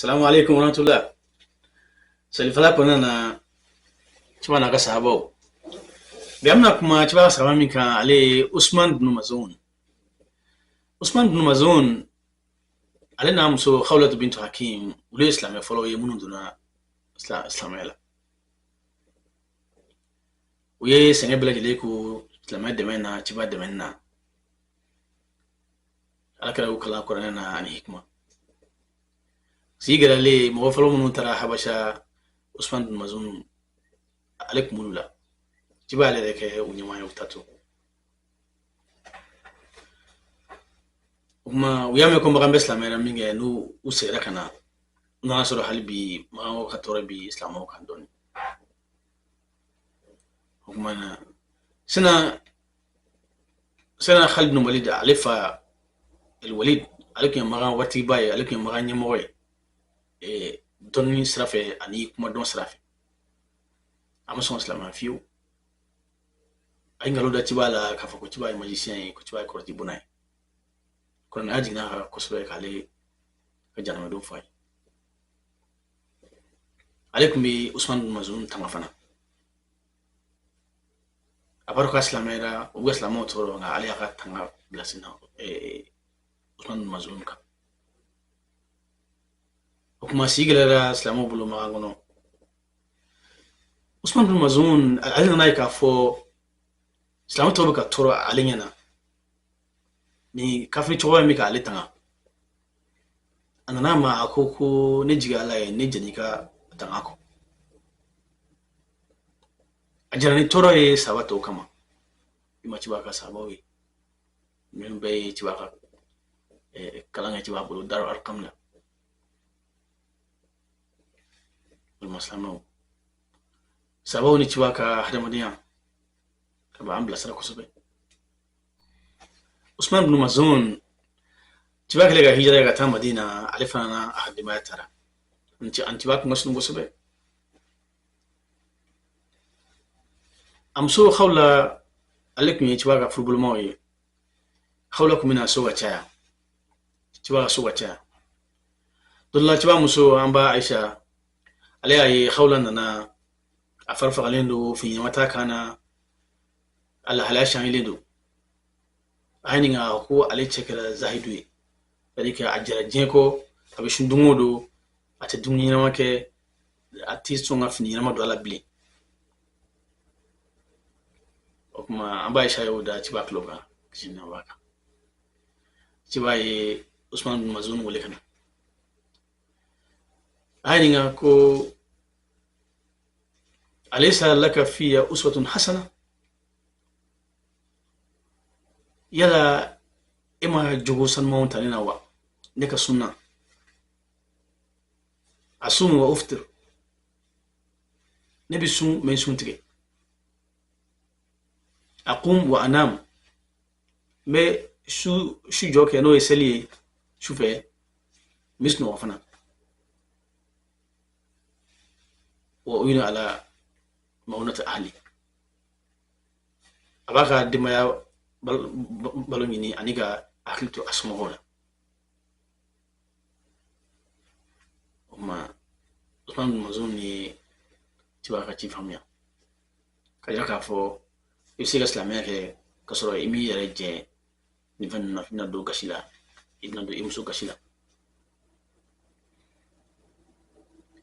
Assalamu alaikum warahmatullah. Salifala kona na chuma na kasahabo. Gamna kuma chuma sama mika ale Usman bin Mazun. Usman bin Mazun ale na muso Khawlat bint Hakim ule Islam ya follow ye munu duna Islamela. Uye senge bela jile ku Islamaya demena chiba demena. Alakala ukala Qur'ana na ani hikma. Sigara le mo follow munu tara habasha Usman bin Mazun alek mulula. Chiba ale deke unyama ya utatu. Uma uyame ko magambe Islamera minge nu usera kana na soro halbi ma ka torabi Islamo kan doni. Uma سنة خالد بن وليد علفا الوليد عليك يا مغان واتي باي عليك يا مغان يموي دوني سرافي اني كما دون سرافي اما سون اسلام فيو اي غلو دا تيبالا كافا كو تيباي ماجيسيان كو تيباي كورتي بوناي كون اجينا كوسبي كالي كجانا دو فاي عليكم بي عثمان بن مزون تمافنا Aparko Islamera, Ugaslamo Toro, Aliaka Tanga Blasina, Usman Mazunka. Okuma Sigara, Slamo Bulumagono. Usman Mazun, Alinaika for Slamotoka Toro Aliniana. Ni Kafi Toa Mika Alitanga. Ananama Akoko, Nijigala, Nijanika Tangako. Ajani toro e sabato kama ima chibaka sabawi mimbe chibaka kalanga chibabu daru arkamla maslamo sabawu ni chibaka hadamadiya kaba ambla sara kusabe Usman bin Mazun chibaka lega hijra ga ta Madina alifana ahadima tara antibaka ngosnu kusabe amso khawla alekum yi chiwaga football moy khawla kumina so wacha chiwaga so wacha dolla chiwa muso amba Aisha ale ay khawla nana afarfa galendo fi mata kana alla halashan iledo ayininga ko ale chekera zahidwe dalika ajara jenko abishun dungodo ate dunyina make artist nga fini na madu ala bli okuma amba Aisha yoda chiba kloga kijina waka chiba ye Usman bin Mazun wole kana ayininga ko alaysa laka fiya uswatun hasana yala ima jogo san mawntani na wa neka sunna asum wa uftir nabi sun men sun tige أقوم وأنام ما شو جوك إنه يسلي شوفه مسنو وفنا وأوين على مؤونة أهلي أبغى دمايا بالونيني أنيكا أكلتو أسمعونا وما Usman mazuni تبغى تفهميا كذا كافو يصير إسلامي ke kasoro imi yareje nivan na do kashila idna do imsu kashila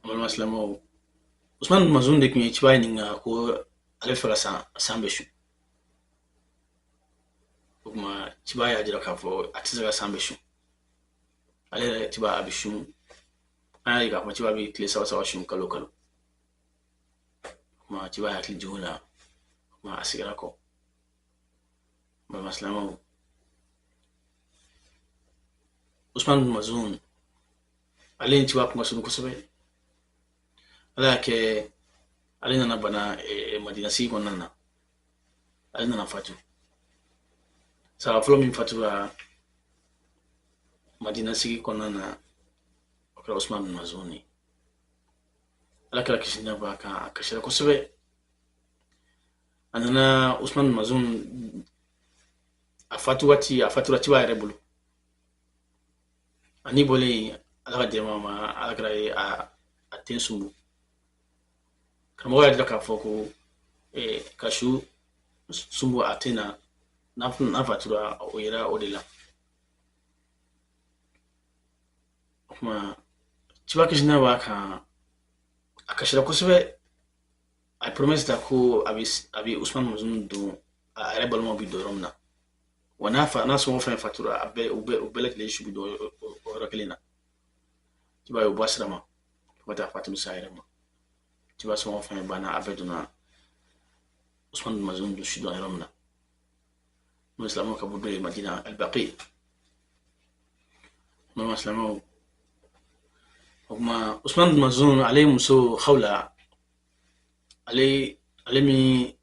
amal maslamo Usman Mazun de kunye chiba ninga ko alefara sambeshu kuma chiba ya jira kafo atizaga sambeshu ale chiba abishu ai ga chiba bi tle sawa shum kalo kuma chiba ya tlijuna ma asigara ko ba maslamo Usman bin Mazun alin chiwa kuma sunu kusabe alake alina na bana Madina si konna alina na fatu sa flo min fatu Madina si konna na okra Usman bin Mazun alaka kishina ba ka kashira kusabe anana Usman bin Mazun afatu rati wa rebulu ani bole ala ka jɛma ma ala kɛra ye a ten sumbu karamɔgɔ y'a jira k'a fɔ ko ka su sumbu a ten na n'a fatura o yera o de la o kuma ciba kisina b'a kan a kasira kosɛbɛ a ye promesse ta ko a bɛ Usman Mazun don a yɛrɛ balimaw bi don yɔrɔ min na wa n'a sɔngɔ fɛn fatura u bɛɛ lajɛlen su bi don o yɔrɔ kelen na ciba ye o bɔ sira ma fo ka taa Fatum sa yɛrɛ ma ciba sɔngɔ fɛn banna a bɛɛ donna Usman Mazun don su don yɔrɔ min na n'o silamɛw ka bɔ dɔ ye Madina al-Baqi n'o silamɛw o kuma Usman Mazun ale muso Khawla ale min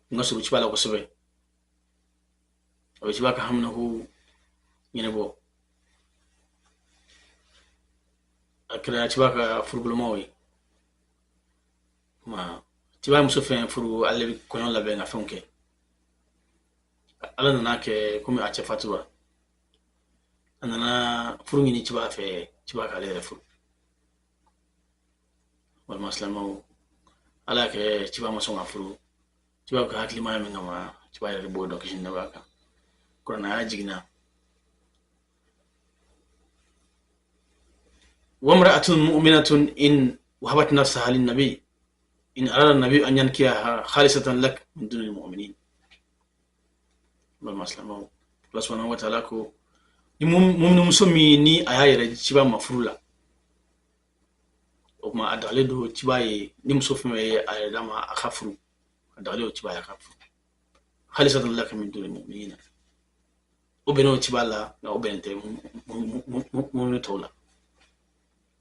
kun ka surun ciba la kosɛbɛ o bɛ ciba ka haminakow ɲɛnabɔ a kɛra ciba ka furubolomaw ye kuma ciba muso fɛn furu ale bɛ kɔɲɔ labɛn ka fɛnw kɛ ala nana kɛ komi a cɛ fatura a nana furu ɲini ciba fɛ ciba k'ale yɛrɛ furu walima silamɛw ala y'a kɛ ciba ma sɔn ka furu ciba ka hakilimaya min kama ciba yɛrɛ de b'o dɔn kisi ni nɛɛma kan kuranaya jiginna وامرأة مؤمنة إن وهبت نفسها للنبي إن أراد النبي أن ينكحها خالصة لك من دون المؤمنين والله سلامه الله سبحانه وتعالى كو مؤمن مسلمي ni aya yɛrɛ ciba ma furu la o kuma a dagalen don ciba ye ni muso fɛn ye a yɛrɛ dama a ka furu a dagalen don ciba ye a ka furu khalisatan laka min duni mu'minina o bɛnnen o ciba la nka o bɛnnen tɛ mu'mini tɔw la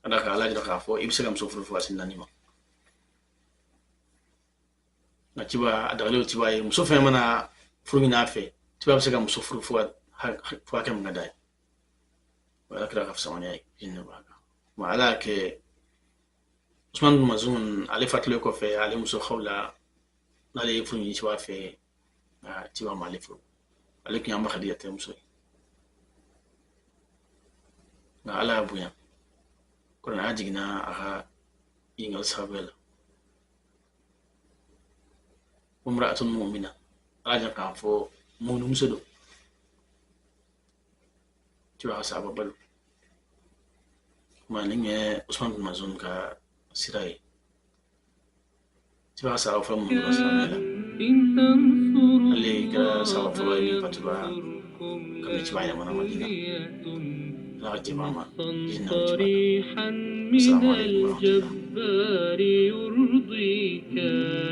ala ka ala jira k'a fɔ i bɛ se ka muso furu fo ka se naani ma nka ciba a dagalen don ciba ye muso fɛn mana furu ɲini a fɛ ciba bɛ se ka muso furu fo ka kɛ min ka d'a ye o ala kira ka fisamaniya ye jinɛ b'a kan ma ala y'a kɛ Usman Mazun ale fatulen kɔfɛ ale muso Khawla n'ale ye furu ɲini ciba fɛ nka ciba ma ale furu ale tun y'an ba Khadija tɛ muso ye nka ala y'a bonya kuranaya jiginna a ka ɲininkali sababuya la wamra'atun mu'mina ala jira k'a fɔ mu'minu muso don ciba ka sahaba balo kuma nin ye Usman Mazun ka sira ye ciba ka sahaba fɔlɔ minnu donna silamɛya la ale kɛra sahaba fɔlɔ ye min fatura kabini ciba yɛlɛmana Madina ala ka jɛma ma jinɛ ciba kan. Assalamu alaikum warahmatullahi